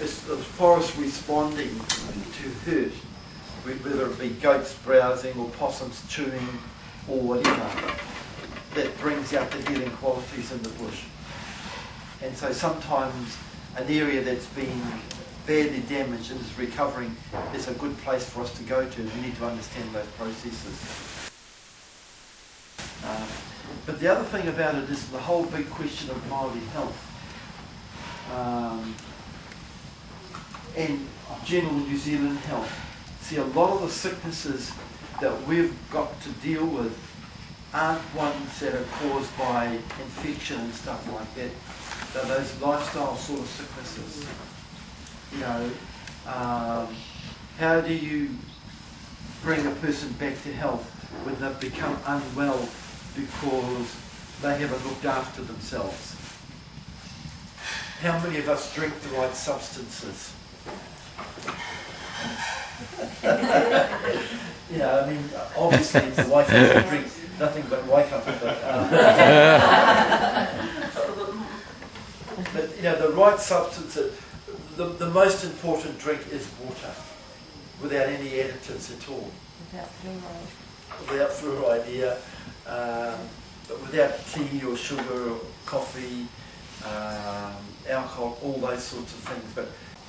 it's the forest responding to hurt, whether it be goats browsing or possums chewing or whatever, that brings out the healing qualities in the bush. And so sometimes an area that's been badly damaged and is recovering is a good place for us to go to. We need to understand those processes. But the other thing about it is the whole big question of Maori health and general New Zealand health. See, a lot of the sicknesses that we've got to deal with aren't ones that are caused by infection and stuff like that. They're those lifestyle sort of sicknesses. You know, how do you bring a person back to health when they've become unwell because they haven't looked after themselves? How many of us drink the right substances? Yeah, I mean, obviously the Waikato drink nothing but Waikato, but you know, the right substances, the most important drink is water, without any additives at all. Without fluoride. Without fluoride, yeah. But without tea or sugar or coffee, alcohol, all those sorts of things.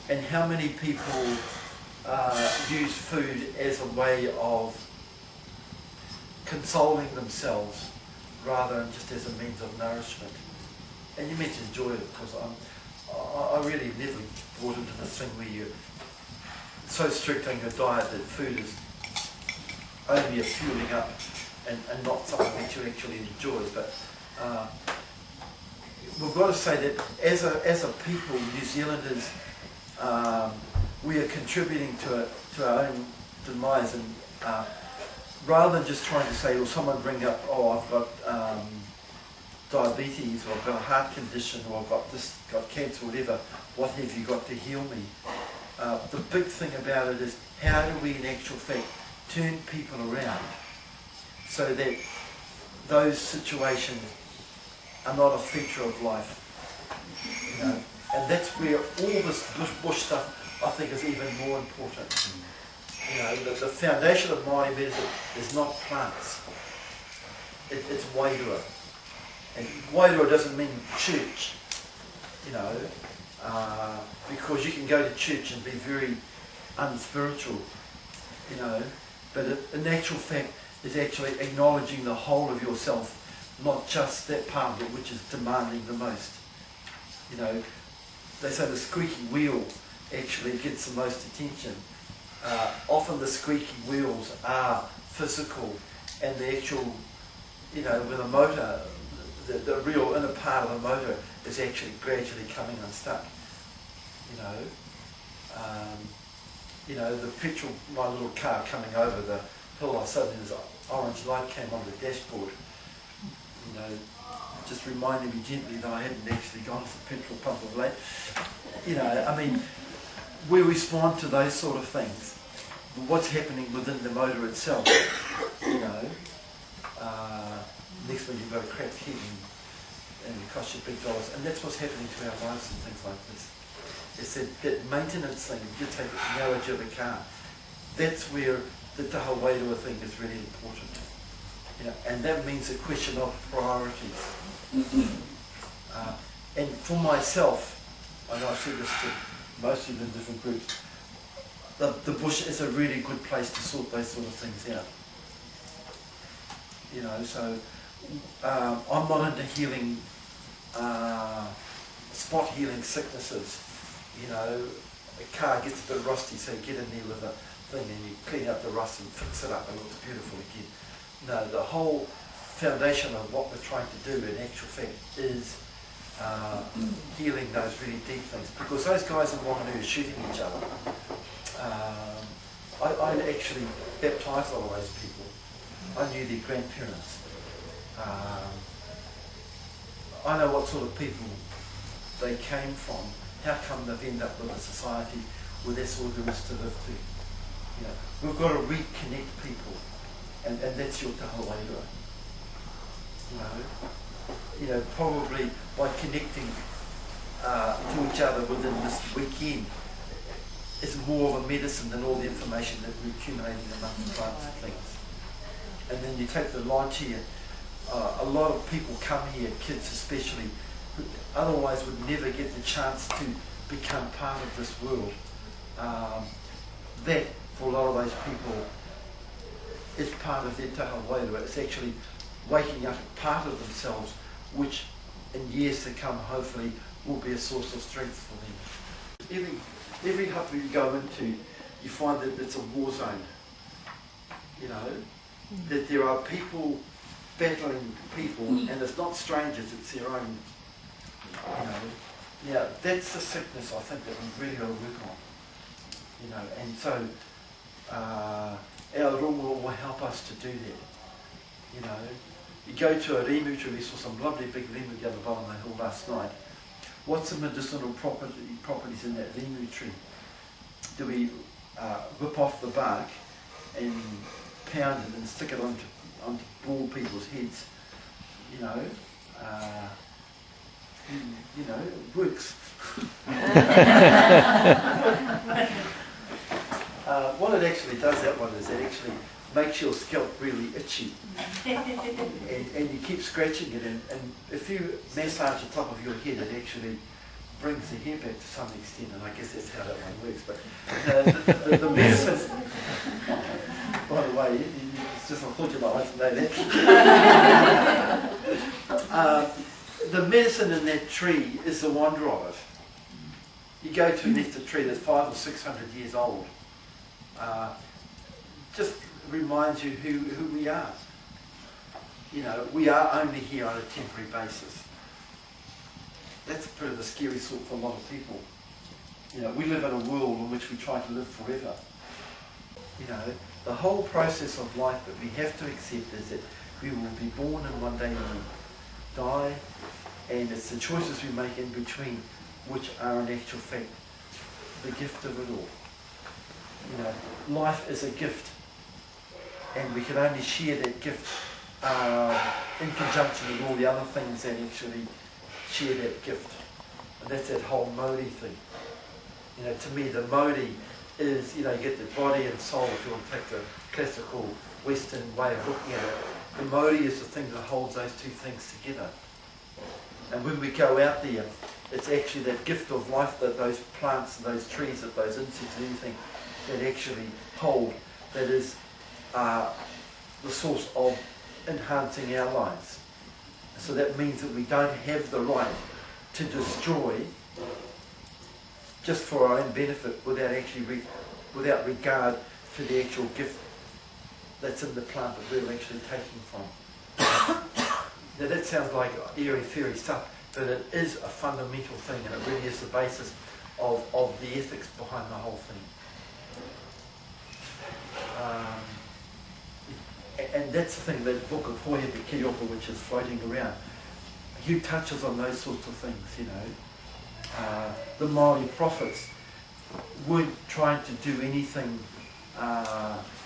And how many people use food as a way of consoling themselves rather than just as a means of nourishment? And you mentioned enjoy it, because I really never bought into this thing where you're so strict on your diet that food is only a fueling up and not something that you actually enjoy. But we've got to say that as a people, New Zealanders, we are contributing to our own demise, and rather than just trying to say, or someone bring up, oh, I've got diabetes, or I've got a heart condition, or I've got this, got cancer, whatever, what have you got to heal me? The big thing about it is, how do we in actual fact turn people around so that those situations are not a feature of life? You know? And that's where all this bush stuff, I think, is even more important. You know, the foundation of Māori medicine is not plants. It's wairua. And wairua doesn't mean church, you know, because you can go to church and be very unspiritual, you know, but in actual fact, it's actually acknowledging the whole of yourself, not just that part of it which is demanding the most. You know, they say the squeaky wheel actually gets the most attention. Often the squeaky wheels are physical, and the actual, you know, with a motor, the real inner part of the motor is actually gradually coming unstuck. You know, the petrol, my little car coming over the hill, I suddenly this orange light came on the dashboard. You know, just reminding me gently that I hadn't actually gone to the petrol pump of late. You know, I mean, we respond to those sort of things. What's happening within the motor itself, you know. Next one you've got a cracked head and it costs you big dollars. And that's what's happening to our lives and things like this. It's that maintenance thing, you take the analogy of a car. That's where the taha wairua thing is really important. You know, and that means a question of priorities. And for myself, I know I've said this to most of the different groups, the bush is a really good place to sort those sort of things out. You know, so I'm not into healing, spot healing sicknesses. You know, a car gets a bit rusty, so you get in there with a thing and you clean up the rust and fix it up and it looks beautiful again. No, the whole foundation of what we're trying to do in actual fact is healing those really deep things. Because those guys in Whanganui are shooting each other. I actually baptised a lot of those people. I knew their grandparents. I know what sort of people they came from. How come they've ended up with a society where that's all there is to live to? You know, we've got to reconnect people, and that's your taha wairua. You know, probably by connecting to each other within this weekend is more of a medicine than all the information that we're accumulating among the plants and things. And then you take the lodge here, a lot of people come here, kids especially, who otherwise would never get the chance to become part of this world. That, for a lot of those people, is part of their taha wairua. It's actually waking up a part of themselves, which in years to come, hopefully, will be a source of strength for them. Every hut you go into, you find that it's a war zone. You know, that there are people battling people, and it's not strangers, it's their own, you know. Now, that's the sickness I think that we really got to work on. You know, and so our rongoa will help us to do that. You know, you go to a rimu tree, we saw some lovely big rimu the other bottom of the hill last night. What's the medicinal properties in that rimu tree? Do we rip off the bark and pound it and stick it onto bald people's heads? You know, it works. What it actually does, that one, is it actually makes your scalp really itchy. and you keep scratching it, and if you massage the top of your head, it actually brings the hair back to some extent, and I guess that's how that one works. But the medicine, by the way, it's just unfortunate I want to know that. The medicine in that tree is the wonder of it. You go to a nectar tree that's 500 or 600 years old. Just reminds you who we are. You know, we are only here on a temporary basis. That's a bit of a scary thought for a lot of people. You know, we live in a world in which we try to live forever. You know, the whole process of life that we have to accept is that we will be born and one day we will die, and it's the choices we make in between which are in actual fact the gift of it all. You know, life is a gift, and we can only share that gift in conjunction with all the other things that actually share that gift. And that's that whole Maori thing. You know, to me the Maori is, you know, you get the body and soul, if you want to take the classical Western way of looking at it. The Maori is the thing that holds those two things together. And when we go out there, it's actually that gift of life that those plants and those trees, that those insects and everything that actually hold, that is the source of enhancing our lives. So that means that we don't have the right to destroy just for our own benefit without actually without regard to the actual gift that's in the plant that we're actually taking from. Now that sounds like airy-fairy stuff, but it is a fundamental thing, and it really is the basis of the ethics behind the whole thing. And that's the thing, that book of Kawhia, which is floating around, he touches on those sorts of things, you know. The Maori prophets weren't trying to do anything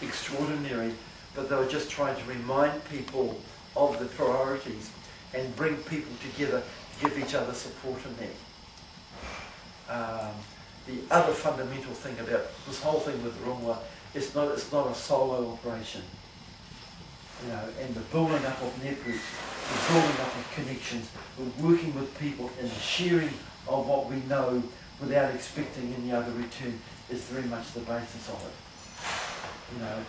extraordinary, but they were just trying to remind people of the priorities and bring people together, give each other support in that. The other fundamental thing about this whole thing with rongoa, it's not a solo operation. You know, and the building up of networks, the building up of connections, we're working with people and the sharing of what we know without expecting any other return is very much the basis of it. You know,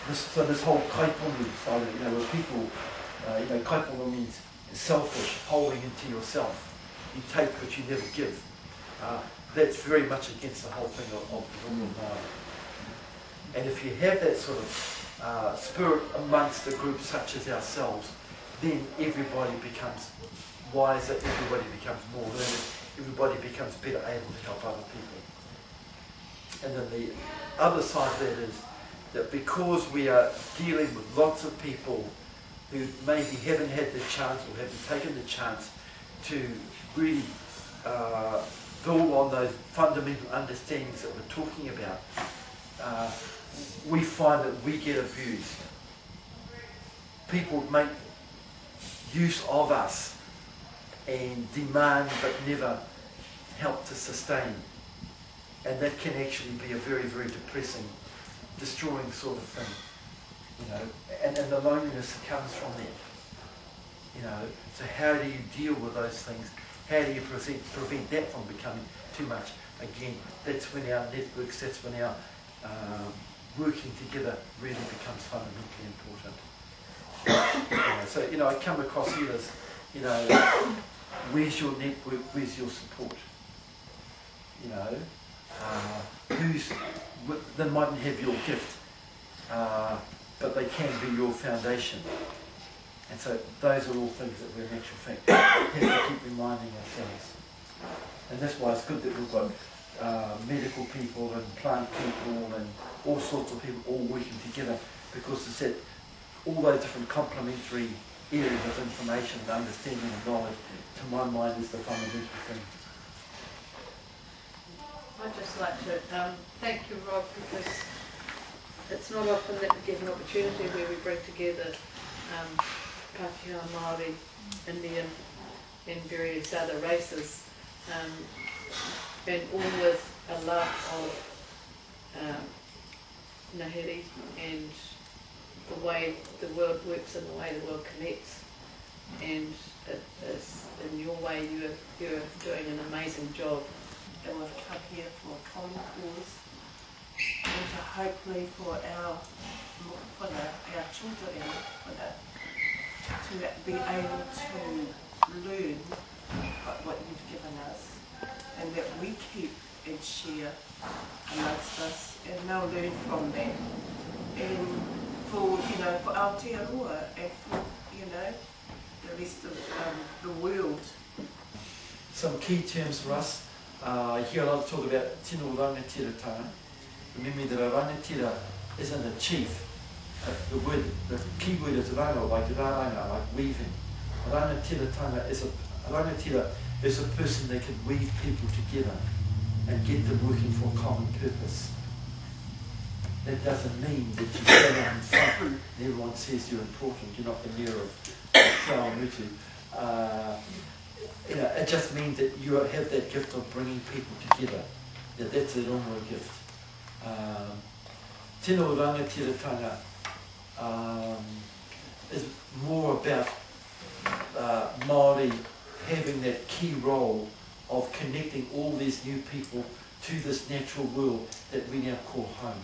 this whole kaiponu side, you know, where people, you know, kaiponu means selfish, holding into yourself. You take what you never give. That's very much against the whole thing of the rongoa. And if you have that sort of spirit amongst a group such as ourselves, then everybody becomes wiser, everybody becomes more learned, everybody becomes better able to help other people. And then the other side of that is that because we are dealing with lots of people who maybe haven't had the chance or haven't taken the chance to really build on those fundamental understandings that we're talking about, we find that we get abused. People make use of us and demand but never help to sustain. And that can actually be a very, very depressing, destroying sort of thing, you know, and the loneliness that comes from that, you know. So how do you deal with those things? How do you prevent that from becoming too much? Again, that's when our networks, that's when our working together really becomes fundamentally important. So, you know, I come across here as, you know, where's your network, where's your support? You know, they mightn't have your gift, but they can be your foundation. And so those are all things that we in actual fact have to keep reminding ourselves. And that's why it's good that we've got medical people and plant people and all sorts of people all working together, because it's that all those different complementary areas of information and understanding and knowledge, to my mind, is the fundamental thing. I'd just like to thank you, Rob, because it's not often that we get an opportunity where we bring together Kawhia, Maori, Indian and various other races, and all with a love of Ngāhere and the way the world works and the way the world connects. And it is, in your way, you're doing an amazing job. That we've come here for a common cause, and to hopefully for our children to be able to learn what you've given us, and that we keep and share amongst us, and they'll learn from that. And for, you know, for Aotearoa and for, you know, the rest of the world. Some key terms for us. I hear a lot of talk about tino rangatiratanga. Remember that a rangatira isn't a chief. The key word is ranga, like raranga, like weaving. A rangatira is a person that can weave people together and get them working for a common purpose. That doesn't mean that you stand out in front and everyone says you're important. You're not the mayor of Taongutu. You know, it just means that you have that gift of bringing people together. That's a RONGOA gift. Tino rangatiratanga is more about Maori having that key role of connecting all these new people to this natural world that we now call home.